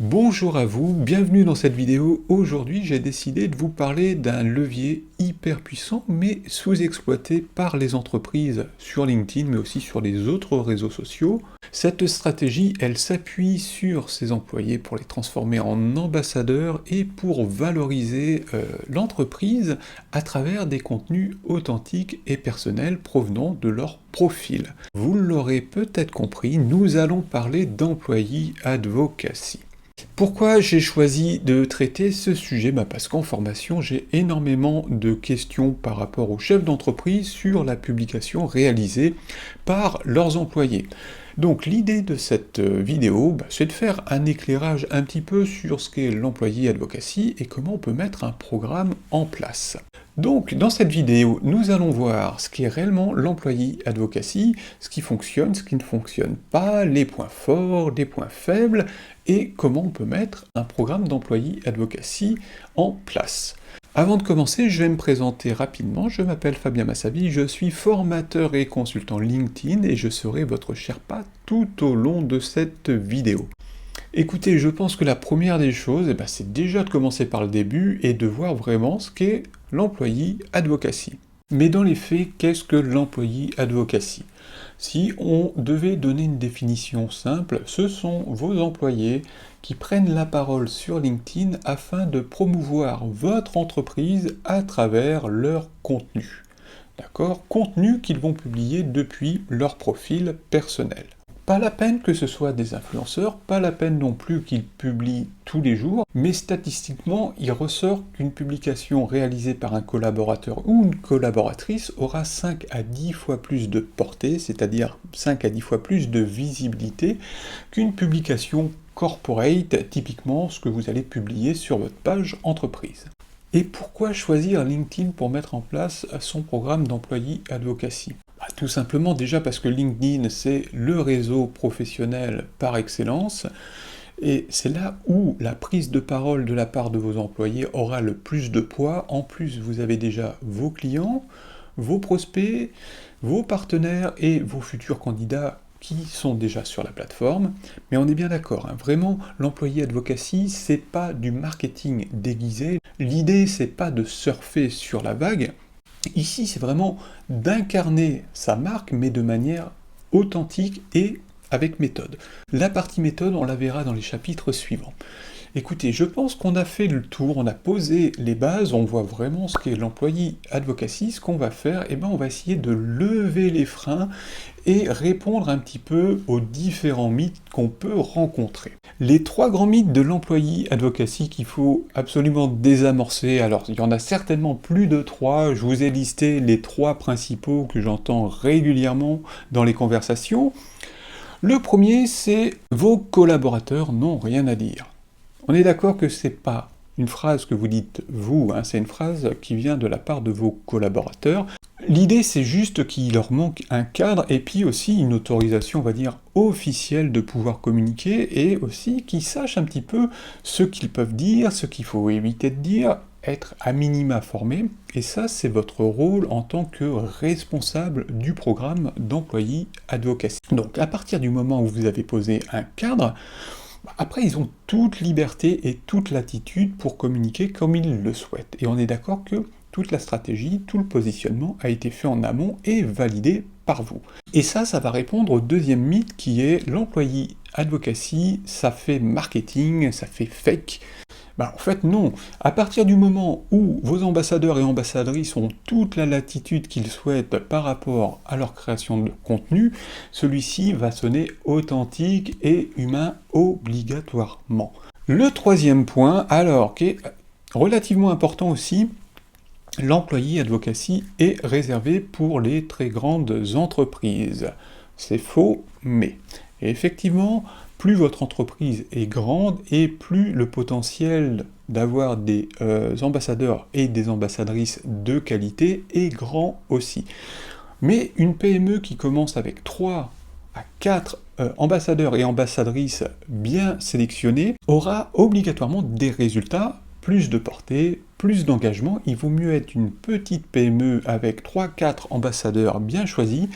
Bonjour à vous, bienvenue dans cette vidéo. Aujourd'hui, j'ai décidé de vous parler d'un levier hyper puissant, mais sous-exploité par les entreprises sur LinkedIn, mais aussi sur les autres réseaux sociaux. Cette stratégie, elle s'appuie sur ses employés pour les transformer en ambassadeurs et pour valoriser l'entreprise à travers des contenus authentiques et personnels provenant de leur profil. Vous l'aurez peut-être compris, nous allons parler d'employee advocacy. Pourquoi j'ai choisi de traiter ce sujet? Parce qu'en formation, j'ai énormément de questions par rapport aux chefs d'entreprise sur la publication réalisée par leurs employés. Donc l'idée de cette vidéo, c'est de faire un éclairage un petit peu sur ce qu'est l'employee advocacy et comment on peut mettre un programme en place. Donc dans cette vidéo, nous allons voir ce qu'est réellement l'employee advocacy, ce qui fonctionne, ce qui ne fonctionne pas, les points forts, les points faibles, et comment on peut mettre un programme d'employee advocacy en place. Avant de commencer, je vais me présenter rapidement. Je m'appelle Fabien Massavi, je suis formateur et consultant LinkedIn et je serai votre Sherpa tout au long de cette vidéo. Écoutez, je pense que la première des choses, c'est déjà de commencer par le début et de voir vraiment ce qu'est l'employee advocacy. Mais dans les faits, qu'est-ce que l'employee advocacy? Si on devait donner une définition simple, ce sont vos employés qui prennent la parole sur LinkedIn afin de promouvoir votre entreprise à travers leur contenu. D'accord? Contenu qu'ils vont publier depuis leur profil personnel. Pas la peine que ce soit des influenceurs, pas la peine non plus qu'ils publient tous les jours, mais statistiquement, il ressort qu'une publication réalisée par un collaborateur ou une collaboratrice aura 5 à 10 fois plus de portée, c'est-à-dire 5 à 10 fois plus de visibilité qu'une publication corporate, typiquement ce que vous allez publier sur votre page entreprise. Et pourquoi choisir LinkedIn pour mettre en place son programme d'employee advocacy? Tout simplement déjà parce que LinkedIn, c'est le réseau professionnel par excellence, et c'est là où la prise de parole de la part de vos employés aura le plus de poids. En plus, vous avez déjà vos clients, vos prospects, vos partenaires et vos futurs candidats qui sont déjà sur la plateforme. Mais on est bien d'accord, vraiment, l'employee advocacy, c'est pas du marketing déguisé. L'idée, c'est pas de surfer sur la vague. Ici, c'est vraiment d'incarner sa marque, mais de manière authentique et avec méthode. La partie méthode, on la verra dans les chapitres suivants. Écoutez, je pense qu'on a fait le tour, on a posé les bases, on voit vraiment ce qu'est l'employee advocacy. Ce qu'on va faire, on va essayer de lever les freins et répondre un petit peu aux différents mythes qu'on peut rencontrer. Les 3 grands mythes de l'employee advocacy qu'il faut absolument désamorcer, alors il y en a certainement plus de 3, je vous ai listé les 3 principaux que j'entends régulièrement dans les conversations. Le premier, c'est « vos collaborateurs n'ont rien à dire ». On est d'accord que c'est pas une phrase que vous dites vous, c'est une phrase qui vient de la part de vos collaborateurs. L'idée, c'est juste qu'il leur manque un cadre et puis aussi une autorisation, on va dire, officielle de pouvoir communiquer et aussi qu'ils sachent un petit peu ce qu'ils peuvent dire, ce qu'il faut éviter de dire, être à minima formé. Et ça, c'est votre rôle en tant que responsable du programme d'employee advocacy. Donc, à partir du moment où vous avez posé un cadre, après, ils ont toute liberté et toute latitude pour communiquer comme ils le souhaitent. Et on est d'accord que toute la stratégie, tout le positionnement a été fait en amont et validé par vous. Et ça va répondre au deuxième mythe qui est l'employee advocacy, ça fait marketing, ça fait fake. En fait, non. À partir du moment où vos ambassadeurs et ambassadrices ont toute la latitude qu'ils souhaitent par rapport à leur création de contenu, celui-ci va sonner authentique et humain obligatoirement. Le troisième point, alors, qui est relativement important aussi, l'employee advocacy est réservé pour les très grandes entreprises. C'est faux, mais effectivement, plus votre entreprise est grande et plus le potentiel d'avoir des ambassadeurs et des ambassadrices de qualité est grand aussi. Mais une PME qui commence avec 3 à 4 ambassadeurs et ambassadrices bien sélectionnés aura obligatoirement des résultats plus de portée, plus d'engagement. Il vaut mieux être une petite PME avec 3-4 ambassadeurs bien choisis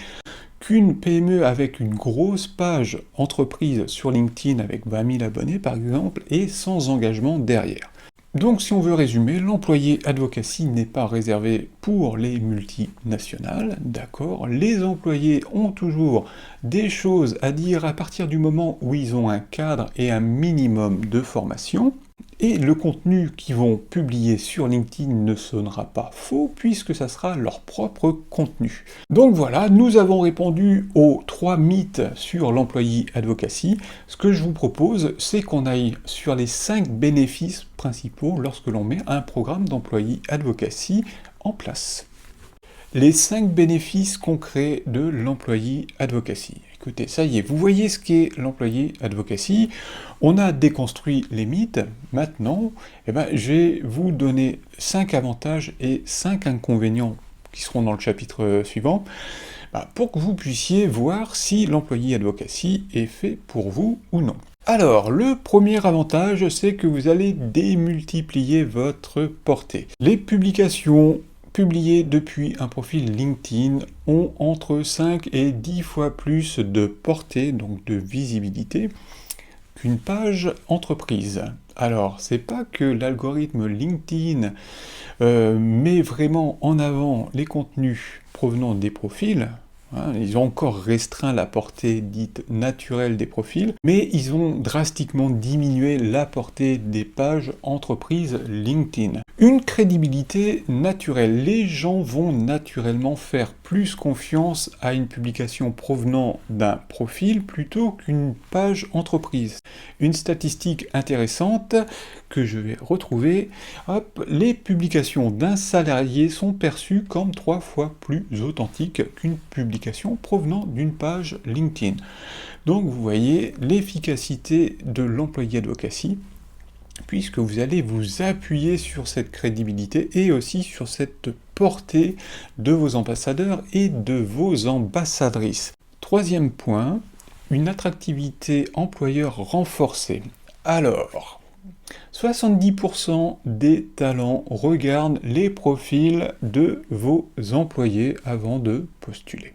qu'une PME avec une grosse page entreprise sur LinkedIn avec 20 000 abonnés par exemple et sans engagement derrière. Donc si on veut résumer, l'employé advocacy n'est pas réservé pour les multinationales, d'accord? Les employés ont toujours des choses à dire à partir du moment où ils ont un cadre et un minimum de formation, et le contenu qu'ils vont publier sur LinkedIn ne sonnera pas faux, puisque ça sera leur propre contenu. Donc voilà, nous avons répondu aux 3 mythes sur l'employé advocacy. Ce que je vous propose, c'est qu'on aille sur les 5 bénéfices principaux lorsque l'on met un programme d'employé advocacy en place. Les 5 bénéfices concrets de l'employé advocacy. Écoutez, ça y est, vous voyez ce qu'est l'employé advocacy. On a déconstruit les mythes. Maintenant, je vais vous donner 5 avantages et 5 inconvénients qui seront dans le chapitre suivant, pour que vous puissiez voir si l'employé advocacy est fait pour vous ou non. Alors, le premier avantage, c'est que vous allez démultiplier votre portée. Les publications publiées depuis un profil LinkedIn ont entre 5 et 10 fois plus de portée, donc de visibilité, qu'une page entreprise. Alors, c'est pas que l'algorithme LinkedIn met vraiment en avant les contenus provenant des profils, ils ont encore restreint la portée dite naturelle des profils, mais ils ont drastiquement diminué la portée des pages entreprises LinkedIn. Une crédibilité naturelle. Les gens vont naturellement faire plus confiance à une publication provenant d'un profil plutôt qu'une page entreprise. Une statistique intéressante que je vais retrouver, les publications d'un salarié sont perçues comme 3 fois plus authentiques qu'une publication provenant d'une page LinkedIn. Donc vous voyez l'efficacité de l'employé advocacy, puisque vous allez vous appuyer sur cette crédibilité et aussi sur cette portée de vos ambassadeurs et de vos ambassadrices. Troisième point, une attractivité employeur renforcée. Alors, 70% des talents regardent les profils de vos employés avant de postuler.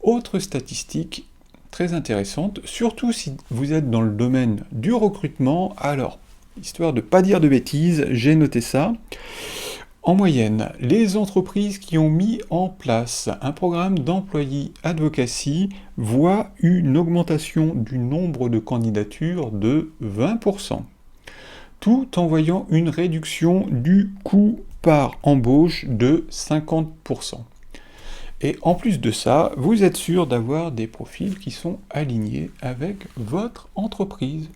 Autre statistique très intéressante, surtout si vous êtes dans le domaine du recrutement, alors, histoire de ne pas dire de bêtises, j'ai noté ça. En moyenne, les entreprises qui ont mis en place un programme d'employé advocacy voient une augmentation du nombre de candidatures de 20%, tout en voyant une réduction du coût par embauche de 50%. Et en plus de ça, vous êtes sûr d'avoir des profils qui sont alignés avec votre entreprise.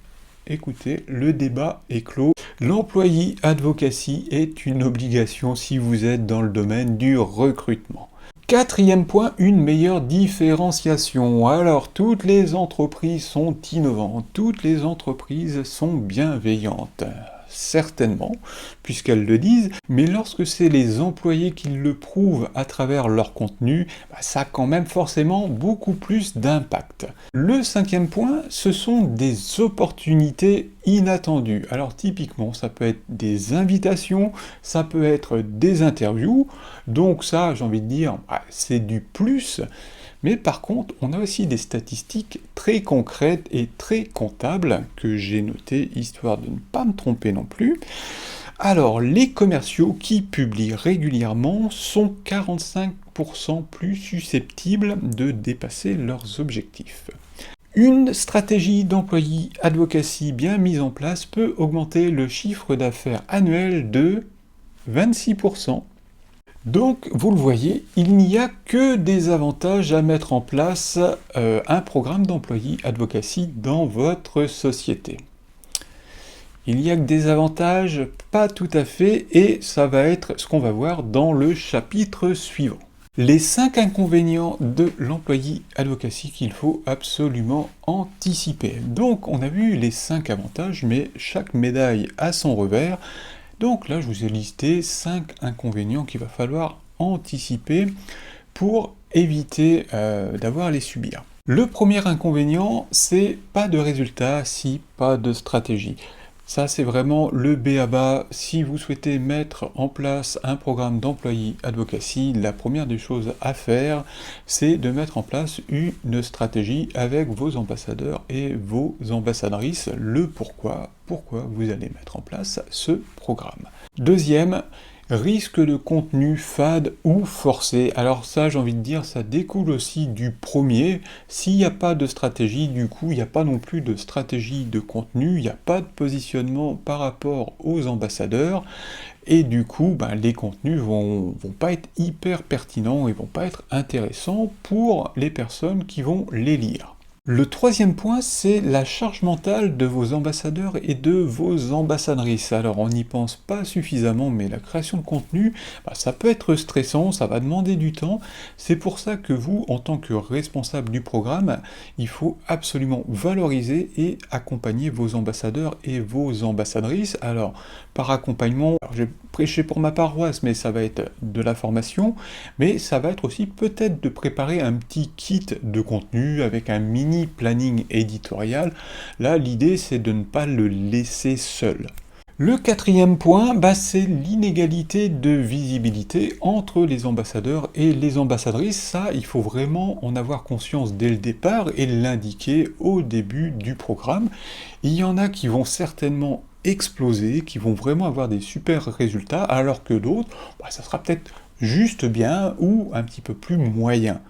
Écoutez, le débat est clos. L'employé advocacy est une obligation si vous êtes dans le domaine du recrutement. Quatrième point, une meilleure différenciation. Alors, toutes les entreprises sont innovantes, toutes les entreprises sont bienveillantes. Certainement, puisqu'elles le disent, mais lorsque c'est les employés qui le prouvent à travers leur contenu, ça a quand même forcément beaucoup plus d'impact. Le cinquième point, ce sont des opportunités inattendues. Alors typiquement, ça peut être des invitations, ça peut être des interviews, donc ça, j'ai envie de dire, c'est du plus. Mais par contre, on a aussi des statistiques très concrètes et très comptables que j'ai notées, histoire de ne pas me tromper non plus. Alors, les commerciaux qui publient régulièrement sont 45% plus susceptibles de dépasser leurs objectifs. Une stratégie d'employé advocacy bien mise en place peut augmenter le chiffre d'affaires annuel de 26%. Donc, vous le voyez, il n'y a que des avantages à mettre en place un programme d'employé advocacy dans votre société. Il n'y a que des avantages, pas tout à fait, et ça va être ce qu'on va voir dans le chapitre suivant. Les 5 inconvénients de l'employé advocacy qu'il faut absolument anticiper. Donc, on a vu les 5 avantages, mais chaque médaille a son revers. Donc là, je vous ai listé 5 inconvénients qu'il va falloir anticiper pour éviter d'avoir à les subir. Le premier inconvénient, c'est pas de résultat si pas de stratégie. Ça, c'est vraiment le b.a-ba. Si vous souhaitez mettre en place un programme d'employee advocacy, la première des choses à faire, c'est de mettre en place une stratégie avec vos ambassadeurs et vos ambassadrices, le pourquoi vous allez mettre en place ce programme. Deuxième, risque de contenu fade ou forcé. Alors ça, j'ai envie de dire, ça découle aussi du premier. S'il n'y a pas de stratégie, du coup, il n'y a pas non plus de stratégie de contenu, il n'y a pas de positionnement par rapport aux ambassadeurs, et du coup, ben, les contenus vont pas être hyper pertinents et vont pas être intéressants pour les personnes qui vont les lire. Le troisième point, c'est la charge mentale de vos ambassadeurs et de vos ambassadrices. Alors, on n'y pense pas suffisamment, mais la création de contenu, ça peut être stressant, ça va demander du temps. C'est pour ça que vous, en tant que responsable du programme, il faut absolument valoriser et accompagner vos ambassadeurs et vos ambassadrices. Alors, par accompagnement, j'ai prêché pour ma paroisse, mais ça va être de la formation, mais ça va être aussi peut-être de préparer un petit kit de contenu avec un mini planning éditorial. Là, l'idée, c'est de ne pas le laisser seul. Le quatrième point, c'est l'inégalité de visibilité entre les ambassadeurs et les ambassadrices. Ça, il faut vraiment en avoir conscience dès le départ et l'indiquer au début du programme. Il y en a qui vont certainement exploser, qui vont vraiment avoir des super résultats, alors que d'autres, ça sera peut-être juste bien ou un petit peu plus moyen.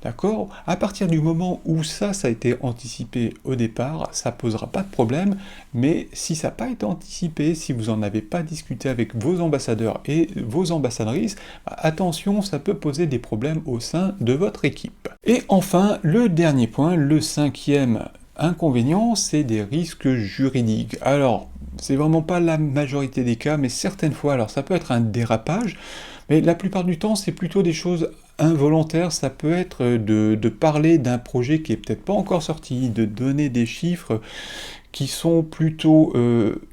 D'accord? À partir du moment où ça a été anticipé au départ, ça posera pas de problème, mais si ça n'a pas été anticipé, si vous n'en avez pas discuté avec vos ambassadeurs et vos ambassadrices, attention, ça peut poser des problèmes au sein de votre équipe. Et enfin, le dernier point, le cinquième inconvénient, c'est des risques juridiques. Alors, c'est vraiment pas la majorité des cas, mais certaines fois, alors ça peut être un dérapage, mais la plupart du temps, c'est plutôt des choses involontaires. Ça peut être de parler d'un projet qui est peut-être pas encore sorti, de donner des chiffres qui sont plutôt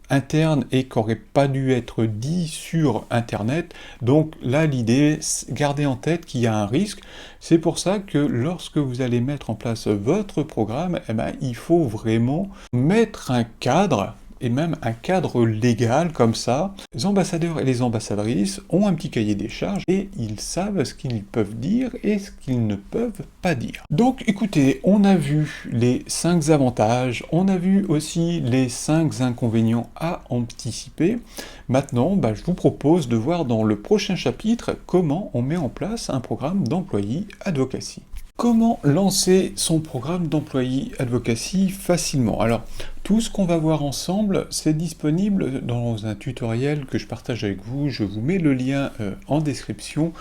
internes et qui n'auraient pas dû être dits sur Internet. Donc là, l'idée, gardez en tête qu'il y a un risque. C'est pour ça que lorsque vous allez mettre en place votre programme, il faut vraiment mettre un cadre, et même un cadre légal comme ça. Les ambassadeurs et les ambassadrices ont un petit cahier des charges et ils savent ce qu'ils peuvent dire et ce qu'ils ne peuvent pas dire. Donc écoutez, on a vu les 5 avantages, on a vu aussi les 5 inconvénients à anticiper. Maintenant, je vous propose de voir dans le prochain chapitre comment on met en place un programme d'employee advocacy. Comment lancer son programme d'employee advocacy facilement? Alors, tout ce qu'on va voir ensemble, c'est disponible dans un tutoriel que je partage avec vous. Je vous mets le lien en description.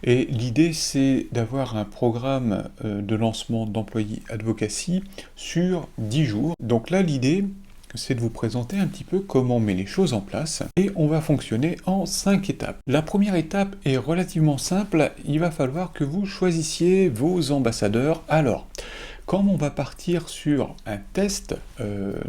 Et l'idée, c'est d'avoir un programme de lancement d'employee advocacy sur 10 jours. Donc là, l'idée, c'est de vous présenter un petit peu comment on met les choses en place et on va fonctionner en 5 étapes. La première étape est relativement simple, il va falloir que vous choisissiez vos ambassadeurs. Alors, comme on va partir sur un test,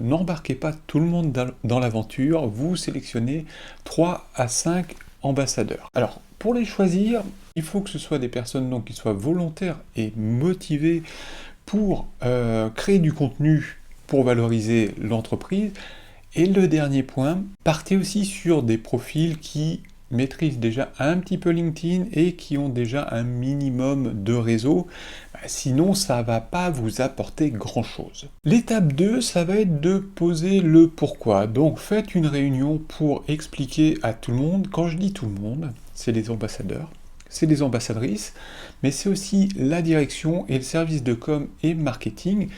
n'embarquez pas tout le monde dans l'aventure, vous sélectionnez 3 à 5 ambassadeurs. Alors, pour les choisir, il faut que ce soit des personnes qui soient volontaires et motivées pour créer du contenu pour valoriser l'entreprise. Et le dernier point, partez aussi sur des profils qui maîtrisent déjà un petit peu LinkedIn et qui ont déjà un minimum de réseau. Sinon, ça va pas vous apporter grand-chose. L'étape 2, ça va être de poser le pourquoi. Donc, faites une réunion pour expliquer à tout le monde. Quand je dis tout le monde, c'est les ambassadeurs, c'est les ambassadrices, mais c'est aussi la direction et le service de com et marketing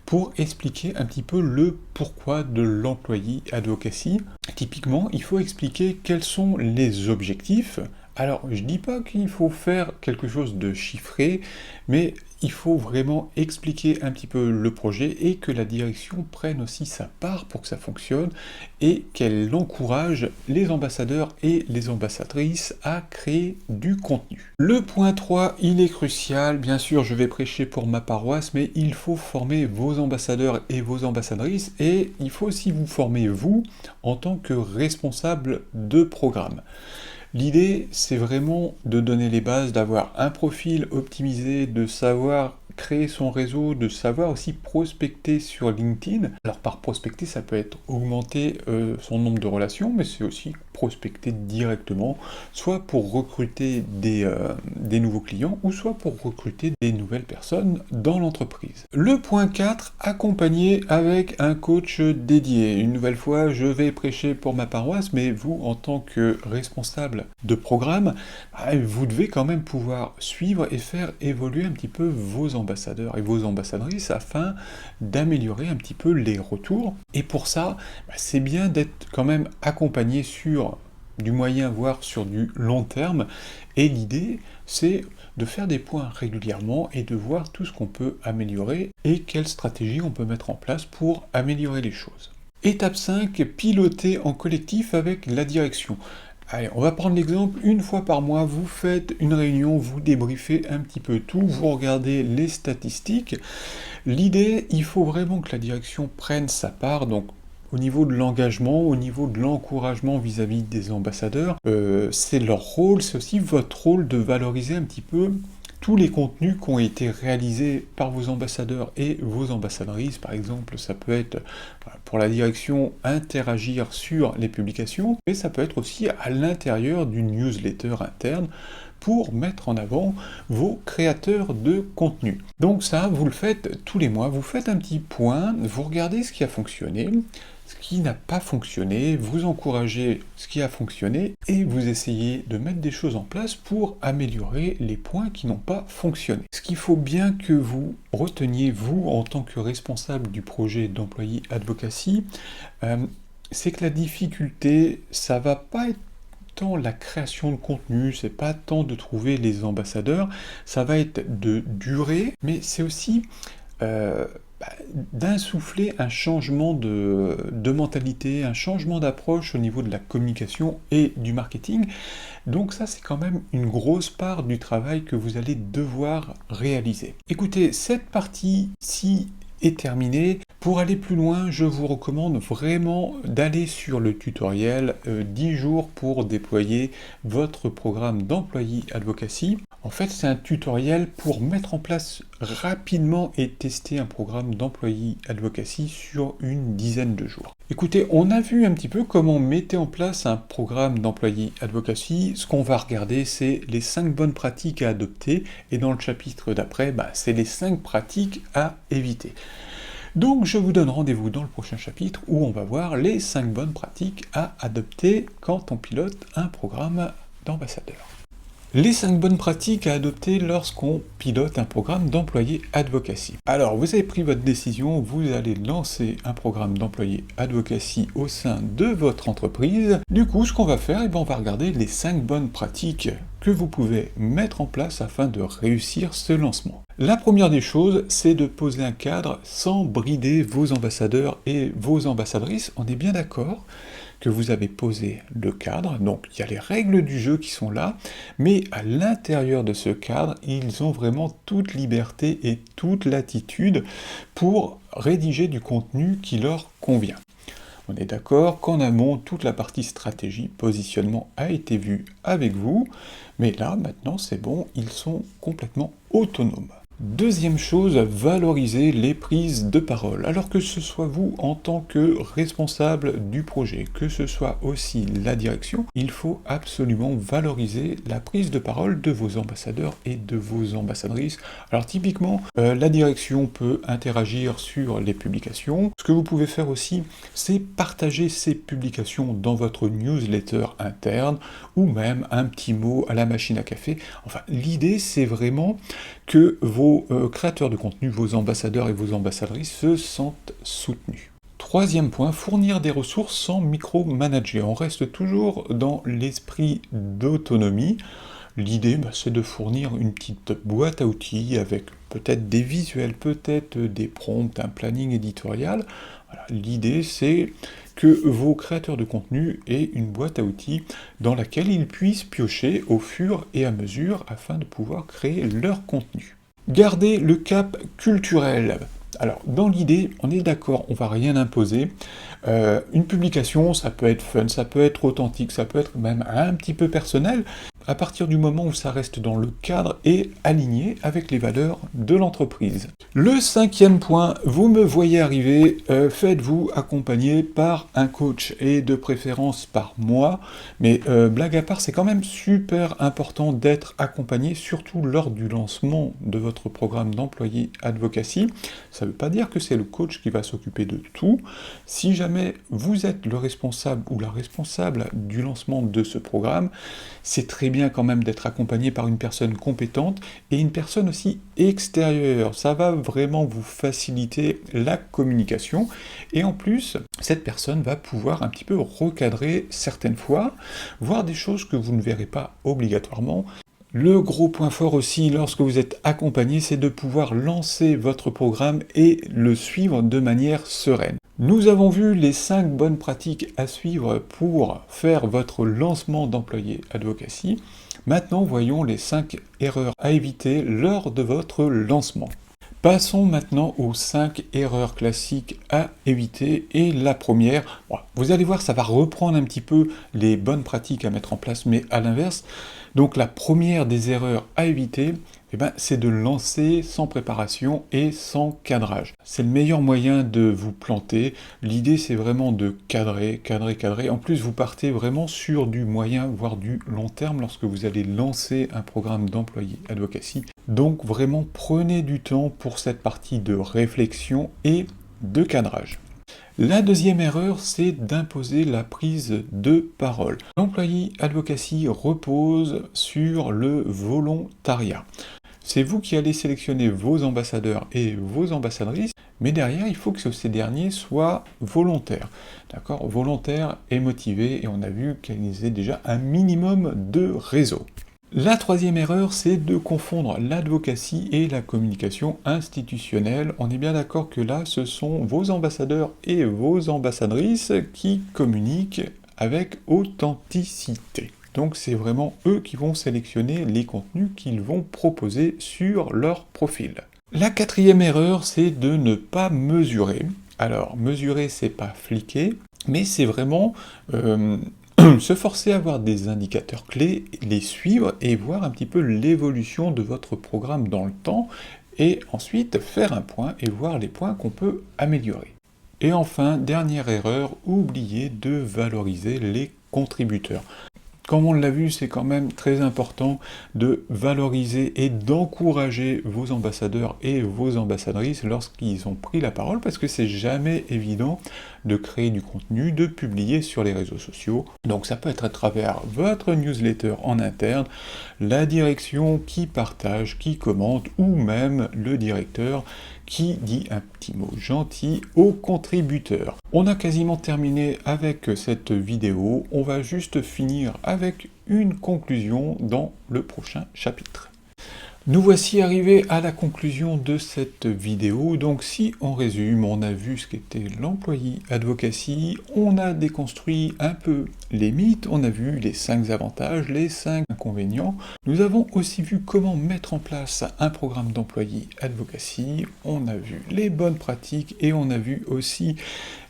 pour expliquer un petit peu le pourquoi de l'employee advocacy. Typiquement, il faut expliquer quels sont les objectifs. Alors, je dis pas qu'il faut faire quelque chose de chiffré, mais il faut vraiment expliquer un petit peu le projet et que la direction prenne aussi sa part pour que ça fonctionne et qu'elle encourage les ambassadeurs et les ambassadrices à créer du contenu. Le point 3, il est crucial. Bien sûr, je vais prêcher pour ma paroisse, mais il faut former vos ambassadeurs et vos ambassadrices et il faut aussi vous former vous en tant que responsable de programme. L'idée, c'est vraiment de donner les bases, d'avoir un profil optimisé, de savoir créer son réseau, de savoir aussi prospecter sur LinkedIn. Alors par prospecter, ça peut être augmenter son nombre de relations, mais c'est aussi prospecter directement, soit pour recruter des nouveaux clients, ou soit pour recruter des nouvelles personnes dans l'entreprise. Le point 4, accompagner avec un coach dédié. Une nouvelle fois, je vais prêcher pour ma paroisse, mais vous, en tant que responsable de programme, vous devez quand même pouvoir suivre et faire évoluer un petit peu vos ambassadeurs et vos ambassadrices afin d'améliorer un petit peu les retours. Et pour ça, c'est bien d'être quand même accompagné sur du moyen, voire sur du long terme. Et l'idée, c'est de faire des points régulièrement et de voir tout ce qu'on peut améliorer et quelles stratégies on peut mettre en place pour améliorer les choses. Étape 5, piloter en collectif avec la direction. Allez, on va prendre l'exemple, une fois par mois, vous faites une réunion, vous débriefez un petit peu tout, vous regardez les statistiques. L'idée, il faut vraiment que la direction prenne sa part, donc au niveau de l'engagement, au niveau de l'encouragement vis-à-vis des ambassadeurs, c'est leur rôle, c'est aussi votre rôle de valoriser un petit peu tous les contenus qui ont été réalisés par vos ambassadeurs et vos ambassadrices. Par exemple, ça peut être pour la direction interagir sur les publications, mais ça peut être aussi à l'intérieur d'une newsletter interne pour mettre en avant vos créateurs de contenu. Donc ça, vous le faites tous les mois, vous faites un petit point, vous regardez ce qui a fonctionné, ce qui n'a pas fonctionné, vous encouragez ce qui a fonctionné et vous essayez de mettre des choses en place pour améliorer les points qui n'ont pas fonctionné. Ce qu'il faut bien que vous reteniez, vous, en tant que responsable du projet d'Employee Advocacy, c'est que la difficulté, ça va pas être tant la création de contenu, c'est pas tant de trouver les ambassadeurs, ça va être de durer, mais c'est aussi d'insuffler un changement de mentalité, un changement d'approche au niveau de la communication et du marketing. Donc ça, c'est quand même une grosse part du travail que vous allez devoir réaliser. Écoutez, cette partie-ci est terminée. Pour aller plus loin, je vous recommande vraiment d'aller sur le tutoriel 10 jours pour déployer votre programme d'Employee Advocacy. En fait, c'est un tutoriel pour mettre en place rapidement et tester un programme d'Employee Advocacy sur une dizaine de jours. Écoutez, on a vu un petit peu comment mettre en place un programme d'Employee Advocacy. Ce qu'on va regarder, c'est les 5 bonnes pratiques à adopter, et dans le chapitre d'après, c'est les 5 pratiques à éviter. Donc je vous donne rendez-vous dans le prochain chapitre où on va voir les 5 bonnes pratiques à adopter quand on pilote un programme d'ambassadeur. Les 5 bonnes pratiques à adopter lorsqu'on pilote un programme d'employé advocacy. Alors, vous avez pris votre décision, vous allez lancer un programme d'employé advocacy au sein de votre entreprise. Du coup, ce qu'on va faire, on va regarder les 5 bonnes pratiques que vous pouvez mettre en place afin de réussir ce lancement. La première des choses, c'est de poser un cadre sans brider vos ambassadeurs et vos ambassadrices. On est bien d'accord que vous avez posé le cadre, donc il y a les règles du jeu qui sont là, mais à l'intérieur de ce cadre, ils ont vraiment toute liberté et toute latitude pour rédiger du contenu qui leur convient. On est d'accord qu'en amont, toute la partie stratégie, positionnement a été vue avec vous, mais là, maintenant, c'est bon, ils sont complètement autonomes. Deuxième chose, valoriser les prises de parole. Alors que ce soit vous en tant que responsable du projet, que ce soit aussi la direction, il faut absolument valoriser la prise de parole de vos ambassadeurs et de vos ambassadrices. Alors typiquement, la direction peut interagir sur les publications. Ce que vous pouvez faire aussi, c'est partager ces publications dans votre newsletter interne ou même un petit mot à la machine à café. Enfin, l'idée, c'est vraiment que vos créateurs de contenu, vos ambassadeurs et vos ambassadrices se sentent soutenus. Troisième point, fournir des ressources sans micromanager. On reste toujours dans l'esprit d'autonomie. L'idée, c'est de fournir une petite boîte à outils avec peut-être des visuels, peut-être des prompts, un planning éditorial. Voilà. L'idée, c'est que vos créateurs de contenu aient une boîte à outils dans laquelle ils puissent piocher au fur et à mesure afin de pouvoir créer leur contenu. Gardez le cap culturel. Alors, dans l'idée, on est d'accord, on va rien imposer. Une publication, ça peut être fun, ça peut être authentique, ça peut être même un petit peu personnel. à partir du moment où ça reste dans le cadre et aligné avec les valeurs de l'entreprise. Le cinquième point, vous me voyez arriver, faites-vous accompagner par un coach et de préférence par moi, mais blague à part, c'est quand même super important d'être accompagné, surtout lors du lancement de votre programme d'employé advocacy. Ça ne veut pas dire que c'est le coach qui va s'occuper de tout. Si jamais vous êtes le responsable ou la responsable du lancement de ce programme, c'est très bien quand même d'être accompagné par une personne compétente et une personne aussi extérieure. Ça va vraiment vous faciliter la communication et en plus, cette personne va pouvoir un petit peu recadrer certaines fois, voir des choses que vous ne verrez pas obligatoirement. Le gros point fort aussi lorsque vous êtes accompagné, c'est de pouvoir lancer votre programme et le suivre de manière sereine. Nous avons vu les 5 bonnes pratiques à suivre pour faire votre lancement d'employé advocacy. Maintenant, voyons les 5 erreurs à éviter lors de votre lancement. Passons maintenant aux 5 erreurs classiques à éviter. Et la première, vous allez voir, ça va reprendre un petit peu les bonnes pratiques à mettre en place, mais à l'inverse. Donc la première des erreurs à éviter, c'est de lancer sans préparation et sans cadrage. C'est le meilleur moyen de vous planter. L'idée, c'est vraiment de cadrer. En plus, vous partez vraiment sur du moyen, voire du long terme lorsque vous allez lancer un programme d'employé advocacy. Donc vraiment, prenez du temps pour cette partie de réflexion et de cadrage. La deuxième erreur, c'est d'imposer la prise de parole. L'employé advocacy repose sur le volontariat. C'est vous qui allez sélectionner vos ambassadeurs et vos ambassadrices, mais derrière, il faut que ces derniers soient volontaires. D'accord ? Volontaires et motivés, et on a vu qu'ils aient déjà un minimum de réseau. La troisième erreur, c'est de confondre l'advocacy et la communication institutionnelle. On est bien d'accord que là, ce sont vos ambassadeurs et vos ambassadrices qui communiquent avec authenticité. Donc c'est vraiment eux qui vont sélectionner les contenus qu'ils vont proposer sur leur profil. La quatrième erreur, c'est de ne pas mesurer. Alors, mesurer, c'est pas fliquer, mais c'est vraiment se forcer à avoir des indicateurs clés, les suivre et voir un petit peu l'évolution de votre programme dans le temps, et ensuite faire un point et voir les points qu'on peut améliorer. Et enfin, dernière erreur, oubliez de valoriser les contributeurs. Comme on l'a vu, c'est quand même très important de valoriser et d'encourager vos ambassadeurs et vos ambassadrices lorsqu'ils ont pris la parole, parce que c'est jamais évident de créer du contenu, de publier sur les réseaux sociaux. Donc ça peut être à travers votre newsletter en interne, la direction qui partage, qui commente, ou même le directeur qui dit un petit mot gentil aux contributeurs. On a quasiment terminé avec cette vidéo, on va juste finir avec une conclusion dans le prochain chapitre. Nous voici arrivés à la conclusion de cette vidéo. Donc si on résume, on a vu ce qu'était l'employé advocacy, on a déconstruit un peu les mythes, on a vu les 5 avantages, les 5 inconvénients. Nous avons aussi vu comment mettre en place un programme d'employé advocacy, on a vu les bonnes pratiques et on a vu aussi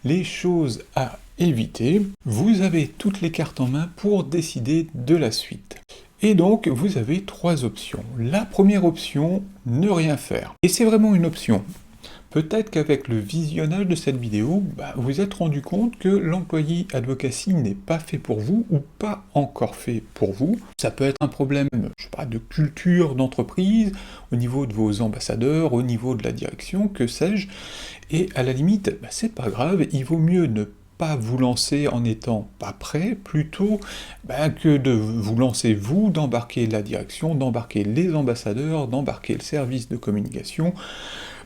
les choses à éviter. Vous avez toutes les cartes en main pour décider de la suite. Et donc, vous avez 3 options. La première option, ne rien faire. Et c'est vraiment une option. Peut-être qu'avec le visionnage de cette vidéo, vous vous êtes rendu compte que l'employé advocacy n'est pas fait pour vous ou pas encore fait pour vous. Ça peut être un problème, de culture d'entreprise, au niveau de vos ambassadeurs, au niveau de la direction, que sais-je. Et à la limite, c'est pas grave, il vaut mieux ne pas vous lancer en n'étant pas prêt, plutôt que de vous lancer vous, d'embarquer la direction, d'embarquer les ambassadeurs, d'embarquer le service de communication,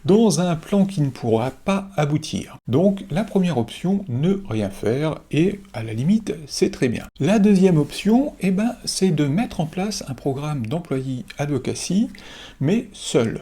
dans un plan qui ne pourra pas aboutir. Donc la première option, ne rien faire, et à la limite, c'est très bien. La deuxième option, c'est de mettre en place un programme d'employé advocacy, mais seul.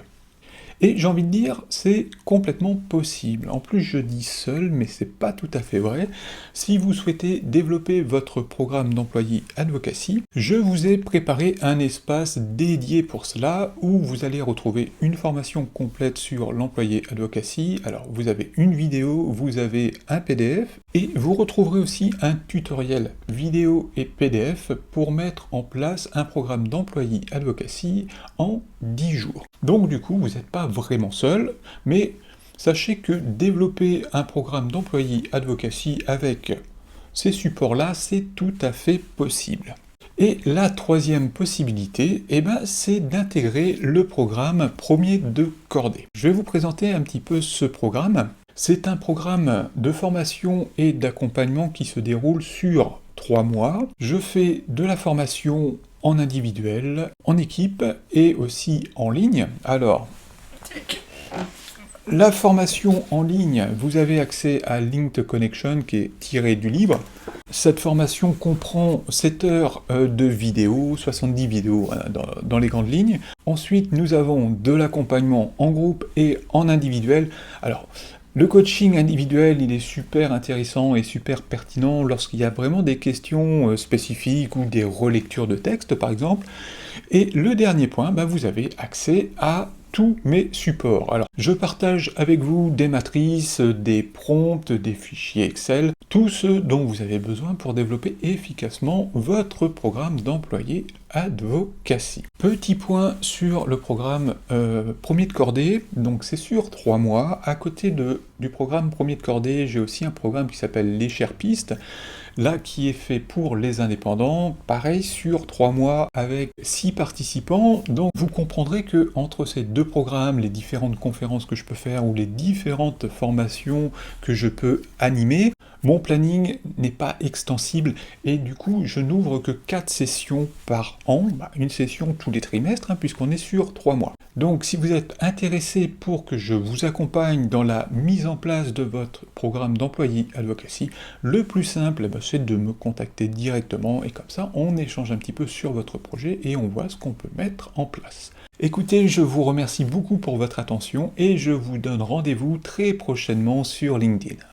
Et j'ai envie de dire, c'est complètement possible. En plus, je dis seul, mais c'est pas tout à fait vrai. Si vous souhaitez développer votre programme d'employé advocacy, je vous ai préparé un espace dédié pour cela, où vous allez retrouver une formation complète sur l'employé advocacy. Alors, vous avez une vidéo, vous avez un PDF, et vous retrouverez aussi un tutoriel vidéo et PDF pour mettre en place un programme d'employé advocacy en 10 jours. Donc du coup, vous n'êtes pas vraiment seul, mais sachez que développer un programme d'employé advocacy avec ces supports-là, c'est tout à fait possible. Et la troisième possibilité, c'est d'intégrer le programme Premier de Cordée. Je vais vous présenter un petit peu ce programme. C'est un programme de formation et d'accompagnement qui se déroule sur 3 mois. Je fais de la formation en individuel, en équipe et aussi en ligne. Alors, la formation en ligne, vous avez accès à Linked Connection qui est tiré du livre. Cette formation comprend 7 heures de vidéos, 70 vidéos dans les grandes lignes. Ensuite, nous avons de l'accompagnement en groupe et en individuel. Alors, le coaching individuel, il est super intéressant et super pertinent lorsqu'il y a vraiment des questions spécifiques ou des relectures de textes, par exemple. Et le dernier point, vous avez accès à tous mes supports. Alors, je partage avec vous des matrices, des prompts, des fichiers Excel, tout ce dont vous avez besoin pour développer efficacement votre programme d'employé advocacy. Petit point sur le programme Premier de Cordée, donc c'est sur 3 mois. À côté du programme Premier de Cordée, j'ai aussi un programme qui s'appelle Les Sherpistes, là qui est fait pour les indépendants, pareil sur 3 mois avec 6 participants. Donc vous comprendrez que entre ces deux programmes, les différentes conférences que je peux faire ou les différentes formations que je peux animer, mon planning n'est pas extensible et du coup je n'ouvre que 4 sessions par an, une session tous les trimestres puisqu'on est sur 3 mois. Donc si vous êtes intéressé pour que je vous accompagne dans la mise en place de votre programme d'employé advocacy, le plus simple c'est de me contacter directement et comme ça on échange un petit peu sur votre projet et on voit ce qu'on peut mettre en place. Écoutez, je vous remercie beaucoup pour votre attention et je vous donne rendez-vous très prochainement sur LinkedIn.